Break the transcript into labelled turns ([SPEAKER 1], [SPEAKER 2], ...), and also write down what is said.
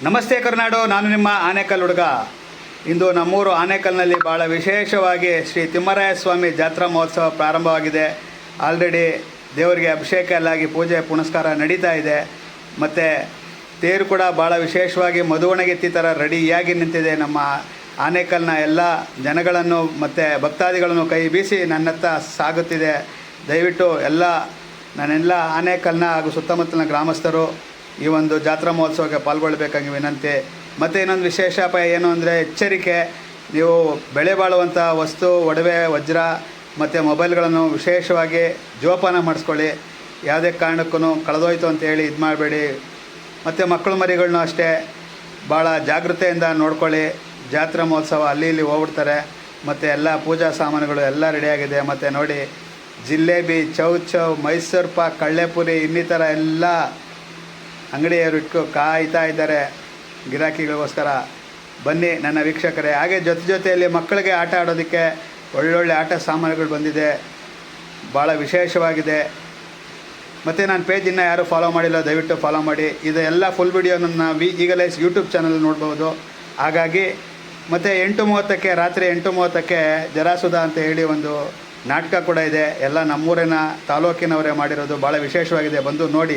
[SPEAKER 1] ನಮಸ್ತೆ ಕರ್ನಾಡು, ನಾನು ನಿಮ್ಮ ಆನೇಕಲ್ ಹುಡುಗ. ಇಂದು ನಮ್ಮೂರು ಆನೇಕಲ್ನಲ್ಲಿ ಭಾಳ ವಿಶೇಷವಾಗಿ ಶ್ರೀ ತಿಮ್ಮರಾಯ ಸ್ವಾಮಿ ಜಾತ್ರಾ ಮಹೋತ್ಸವ ಪ್ರಾರಂಭವಾಗಿದೆ. ಆಲ್ರೆಡಿ ದೇವರಿಗೆ ಅಭಿಷೇಕ ಎಲ್ಲಾಗಿ ಪೂಜೆ ಪುನಸ್ಕಾರ ನಡೀತಾ ಇದೆ. ಮತ್ತು ತೇರು ಕೂಡ ಭಾಳ ವಿಶೇಷವಾಗಿ ಮಧುವಣಗೆತ್ತಿ ಥರ ರೆಡಿಯಾಗಿ ನಿಂತಿದೆ. ನಮ್ಮ ಆನೇಕಲ್ನ ಎಲ್ಲ ಜನಗಳನ್ನು ಮತ್ತು ಭಕ್ತಾದಿಗಳನ್ನು ಕೈ ಬೀಸಿ ನನ್ನತ್ತ ಸಾಗುತ್ತಿದೆ. ದಯವಿಟ್ಟು ನನ್ನೆಲ್ಲ ಆನೇಕಲ್ನ ಹಾಗೂ ಸುತ್ತಮುತ್ತಲಿನ ಗ್ರಾಮಸ್ಥರು ಈ ಒಂದು ಜಾತ್ರಾ ಮಹೋತ್ಸವಕ್ಕೆ ಪಾಲ್ಗೊಳ್ಳಬೇಕಾಗಿ ವಿನಂತಿ. ಮತ್ತು ಇನ್ನೊಂದು ವಿಶೇಷ ಏನು ಅಂದರೆ, ಎಚ್ಚರಿಕೆ, ನೀವು ಬೆಳೆ ಬಾಳುವಂಥ ವಸ್ತು, ಒಡವೆ, ವಜ್ರ ಮತ್ತು ಮೊಬೈಲ್ಗಳನ್ನು ವಿಶೇಷವಾಗಿ ಜೋಪಾನ ಮಾಡಿಸ್ಕೊಳ್ಳಿ. ಯಾವುದೇ ಕಾರಣಕ್ಕೂ ಕಳೆದೋಯ್ತು ಅಂತೇಳಿ ಇದು ಮಾಡಬೇಡಿ. ಮತ್ತು ಮಕ್ಕಳು ಮರಿಗಳನ್ನೂ ಅಷ್ಟೇ ಭಾಳ ಜಾಗೃತೆಯಿಂದ ನೋಡ್ಕೊಳ್ಳಿ. ಜಾತ್ರಾ ಮಹೋತ್ಸವ ಅಲ್ಲಿ ಇಲ್ಲಿ ಹೋಗ್ಬಿಡ್ತಾರೆ. ಮತ್ತು ಎಲ್ಲ ಪೂಜಾ ಸಾಮಾನುಗಳು ಎಲ್ಲ ರೆಡಿಯಾಗಿದೆ. ಮತ್ತು ನೋಡಿ, ಜಿಲೇಬಿ, ಚೌಚೌ, ಮೈಸೂರು ಪಾಕ್, ಕಳ್ಳೆಪುರಿ ಇನ್ನಿತರ ಎಲ್ಲ ಅಂಗಡಿಯವರು ಕಾಯ್ತಾ ಇದ್ದಾರೆ ಗಿರಾಕಿಗಳಿಗೋಸ್ಕರ. ಬನ್ನಿ ನನ್ನ ವೀಕ್ಷಕರೇ. ಹಾಗೆ ಜೊತೆಯಲ್ಲಿ ಮಕ್ಕಳಿಗೆ ಆಟ ಆಡೋದಕ್ಕೆ ಒಳ್ಳೊಳ್ಳೆ ಆಟ ಸಾಮಾನುಗಳು ಬಂದಿದೆ, ಭಾಳ ವಿಶೇಷವಾಗಿದೆ. ಮತ್ತು ನನ್ನ ಪೇಜ್ ಇನ್ನೂ ಯಾರು ಫಾಲೋ ಮಾಡಿಲ್ಲ, ದಯವಿಟ್ಟು ಫಾಲೋ ಮಾಡಿ. ಇದೆಲ್ಲ ಫುಲ್ ವಿಡಿಯೋನ ಈಗಲೇ ಯೂಟ್ಯೂಬ್ ಚಾನಲ್ ನೋಡ್ಬೋದು. ಹಾಗಾಗಿ ಮತ್ತು 8:30ಕ್ಕೆ, ರಾತ್ರಿ 8:30ಕ್ಕೆ ಜರಾಸುಧ ಅಂತ ಹೇಳಿ ಒಂದು ನಾಟಕ ಕೂಡ ಇದೆ. ಎಲ್ಲ ನಮ್ಮೂರಿನ ತಾಲೂಕಿನವರೇ ಮಾಡಿರೋದು, ಭಾಳ ವಿಶೇಷವಾಗಿದೆ. ಬಂದು ನೋಡಿ.